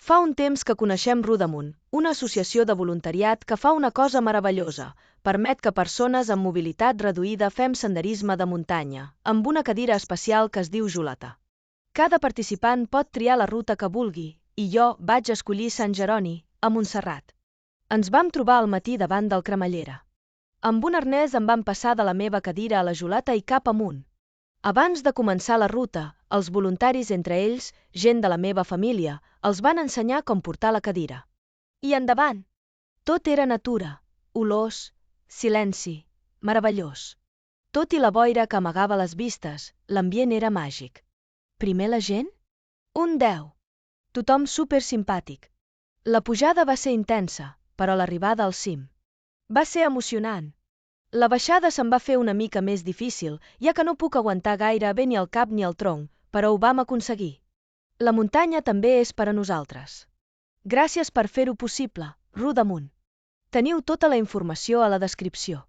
Fa un temps que coneixem Rudamunt, una associació de voluntariat que fa una cosa meravellosa. Permet que persones amb mobilitat reduïda fem senderisme de muntanya, amb una cadira especial que es diu Julata. Cada participant pot triar la ruta que vulgui, i jo vaig escollir Sant Jeroni, a Montserrat. Ens vam trobar al matí davant del Cremallera. Amb un arnès em van passar de la meva cadira a la Julata i cap amunt. Abans de començar la ruta, els voluntaris, entre ells, gent de la meva família, els van ensenyar com portar la cadira. I endavant! Tot era natura, olors, silenci, meravellós. Tot i la boira que amagava les vistes, l'ambient era màgic. Primer la gent? Un 10. Tothom super simpàtic. La pujada va ser intensa, però l'arribada al cim va ser emocionant. La baixada se'm va fer una mica més difícil, ja que no puc aguantar gaire bé ni el cap ni el tronc, però ho vam aconseguir. La muntanya també és per a nosaltres. Gràcies per fer-ho possible, Rudamunt. Teniu tota la informació a la descripció.